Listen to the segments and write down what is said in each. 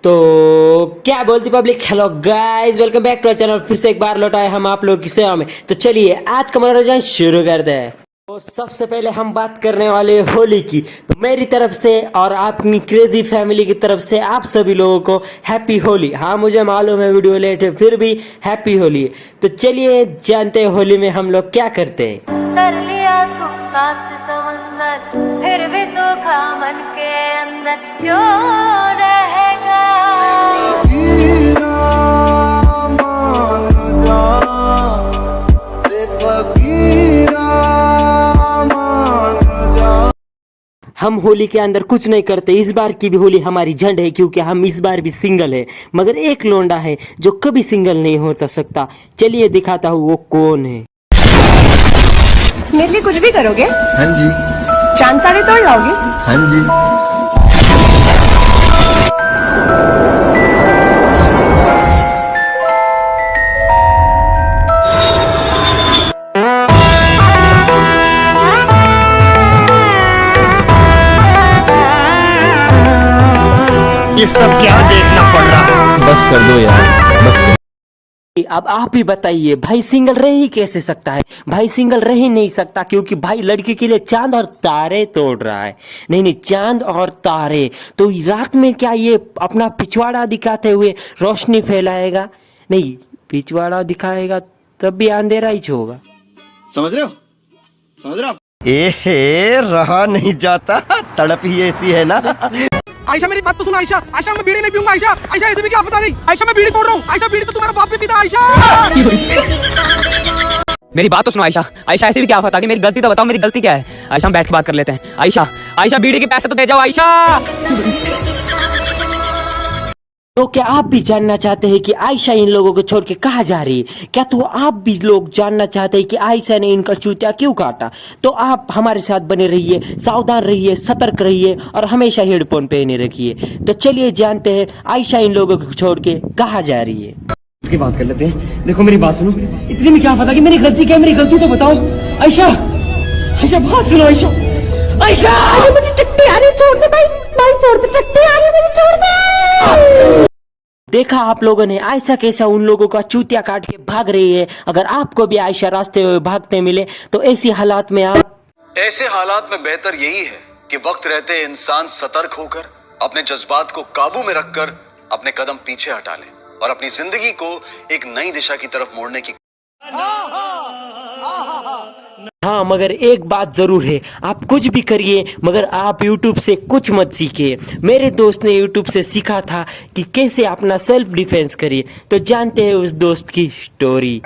तो क्या बोलती public, hello guys, welcome back to our channel. फिर से एक बार लौटाए हम आप लोग की सेवा में। तो चलिए आज का मनोरंजन शुरू करते हैं। तो सबसे पहले हम बात करने वाले होली की। तो मेरी तरफ से और अपनी क्रेजी फैमिली की तरफ से आप सभी लोगों को हैप्पी होली। हाँ मुझे मालूम है वीडियो लेट है, फिर भी हैप्पी होली। तो चलिए जानते हैं होली में हम लोग क्या करते हैं। कर लिया तू सात समंदर, फिर भी सूखा मन के अंदर क्यों रहेगा। हम होली के अंदर कुछ नहीं करते। इस बार की भी होली हमारी झंड है, क्योंकि हम इस बार भी सिंगल है। मगर एक लोंडा है जो कभी सिंगल नहीं होता सकता। चलिए दिखाता हूँ वो कौन है। मेरे लिए कुछ भी करोगे? हाँ जी। चांद तारे तोड़ लाओगे? हाँ जी। ये सब क्या देखना पड़ रहा है? बस कर दो यार, बस कर। अब आप ही बताइए, भाई सिंगल रह ही कैसे सकता है? भाई सिंगल रह ही नहीं सकता, क्योंकि भाई लड़की के लिए चांद और तारे तोड़ रहा है। नहीं नहीं, चांद और तारे तो रात में क्या ये अपना पिछवाड़ा दिखाते हुए रोशनी फैलाएगा? नहीं, पिछवाड़ा दिखाएगा तब भी अंधेरा ही होगा। समझ रहे हो? समझ रहे हो? एहे, रहा नहीं जाता, तड़प ही ऐसी है ना। आयशा मेरी बात तो सुन। आयशा मैं बीड़ी नहीं पीऊंगा। आयशा ऐसे भी क्या पता नहीं। आयशा मैं बीड़ी तोड़ रहा हूँ। आयशा बीड़ी तो तुम्हारा बाप भी पीता। आयशा मेरी बात तो सुनो। आयशा ऐसे भी क्या पता नहीं। मेरी गलती तो बताओ, मेरी गलती क्या है? आयशा हम बैठ के बात कर लेते हैं। आयशा बीड़ी के पैसे तो दे जाओ। आयशा तो क्या आप भी जानना चाहते हैं कि आयशा इन लोगों को छोड़ के कहाँ जा रही है? क्या तो आप भी लोग जानना चाहते हैं कि आयशा ने इनका चूतिया क्यों काटा? तो आप हमारे साथ बने रहिए, सावधान रहिए, सतर्क रहिए और हमेशा हेडफोन पहने रखिए। तो चलिए जानते हैं आयशा इन लोगों को छोड़ के कहाँ जा रही है। की बात कर लेते हैं। देखो मेरी बात सुनो। इतनी में क्या पता कि मेरी गलती क्या है? मेरी गलती तो बताओ। आयशा बात सुनो। आयशा मेरी टट्टी आ रही, छोड़ दे भाई, छोड़ दे, टट्टी आ रही मेरी, छोड़ दे। देखा आप लोगों ने आयशा कैसा उन लोगों का चूतिया काट के भाग रही है। अगर आपको भी आयशा रास्ते हुए भागते मिले तो ऐसे हालात में बेहतर यही है कि वक्त रहते इंसान सतर्क होकर अपने जज्बात को काबू में रखकर अपने कदम पीछे हटा ले और अपनी जिंदगी को एक नई दिशा की तरफ मोड़ने की। हाँ मगर एक बात जरूर है, आप कुछ भी करिए मगर आप YouTube से कुछ मत सीखिए। मेरे दोस्त ने YouTube से सीखा था कि कैसे अपना सेल्फ डिफेंस करिए। तो जानते हैं उस दोस्त की स्टोरी।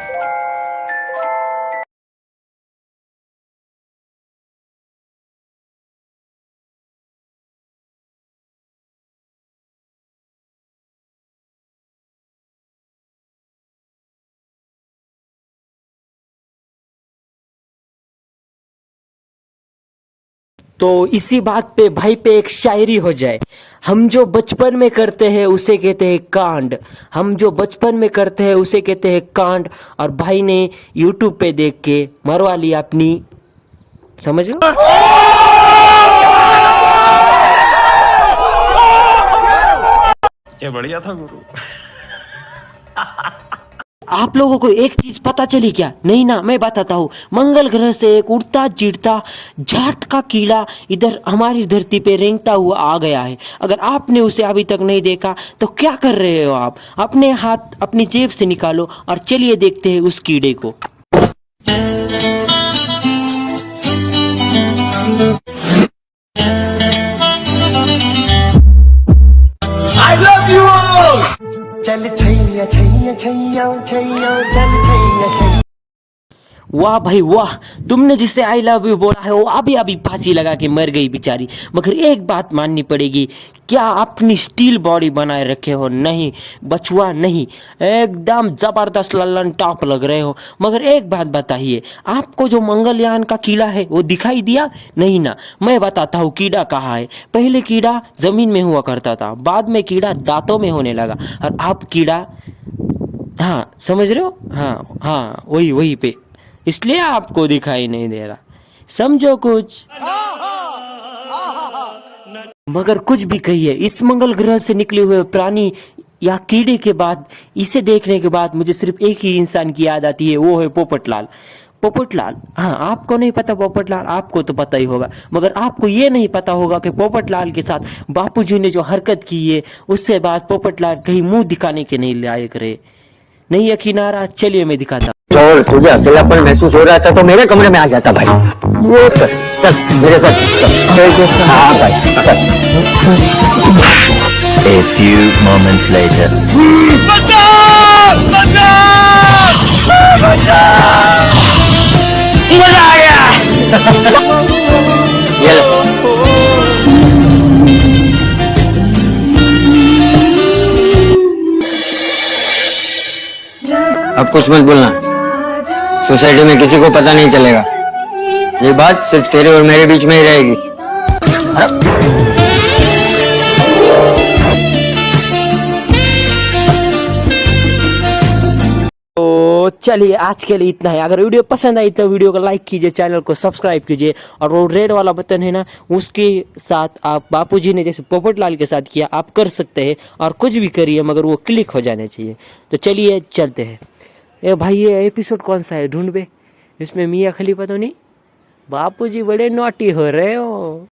तो इसी बात पे भाई पे एक शायरी हो जाए। हम जो बचपन में करते हैं उसे कहते हैं कांड। हम जो बचपन में करते हैं उसे कहते हैं कांड। और भाई ने YouTube पे देख के मरवा लिया अपनी, समझ लो। क्या बढ़िया था गुरु। आप लोगों को एक चीज पता चली क्या? नहीं ना, मैं बताता हूँ। मंगल ग्रह से एक उड़ता चिड़ता झाट का कीड़ा इधर हमारी धरती पे रेंगता हुआ आ गया है। अगर आपने उसे अभी तक नहीं देखा तो क्या कर रहे हो आप? अपने हाथ अपनी जेब से निकालो और चलिए देखते हैं उस कीड़े को। I love you all। चल छैया छैया छैया छैया, चल छैया छैया। वाह भाई वाह, तुमने जिससे आई लव यू बोला है वो अभी अभी फांसी लगा के मर गई बेचारी। मगर एक बात माननी पड़ेगी, क्या अपनी स्टील बॉडी बनाए रखे हो? नहीं बचुआ नहीं, एकदम जबरदस्त लल्लन टॉप लग रहे हो। मगर एक बात बताइए, आपको जो मंगलयान का कीड़ा है वो दिखाई दिया? नहीं ना, मैं बताता हूँ कीड़ा कहाँ है। पहले कीड़ा जमीन में हुआ करता था, बाद में कीड़ा दांतों में होने लगा, और अब कीड़ा, हाँ समझ रहे हो? हाँ वही पे, इसलिए आपको दिखाई नहीं दे रहा। समझो कुछ। मगर कुछ भी कहिए, इस मंगल ग्रह से निकले हुए प्राणी या कीड़े के बाद, इसे देखने के बाद मुझे सिर्फ एक ही इंसान की याद आती है, वो है पोपटलाल। पोपटलाल, हाँ आपको नहीं पता पोपटलाल, आपको तो पता ही होगा, मगर आपको ये नहीं पता होगा कि पोपटलाल के साथ बापूजी ने जो हरकत की है, उससे बाद पोपटलाल कहीं मुंह दिखाने के नहीं लायक रहे। नहीं यकीन आ रहा, चलिए मैं दिखाता हूं। और तुझे अकेलापन महसूस हो रहा था तो मेरे कमरे में आ जाता भाई। ये चल मेरे साथ चल। हाँ भाई चल। A few moments later. मजा आ गया। ये लो। अब कुछ मत बोलना, सोसाइटी में किसी को पता नहीं चलेगा। ये बात सिर्फ तेरे और मेरे बीच में ही रहेगी। तो चलिए आज के लिए इतना है। अगर वीडियो पसंद आई तो वीडियो को लाइक कीजिए, चैनल को सब्सक्राइब कीजिए, और वो रेड वाला बटन है ना, उसके साथ आप बापूजी ने जैसे पोपटलाल के साथ किया आप कर सकते हैं, और कुछ भी करिए मगर वो क्लिक हो जाने चाहिए। तो चलिए चलते हैं। ए भाई ये एपिसोड कौन सा है ढूंढ बे, इसमें मियाँ खलीफा तो नहीं? बापूजी बड़े नॉटी हो रहे हो।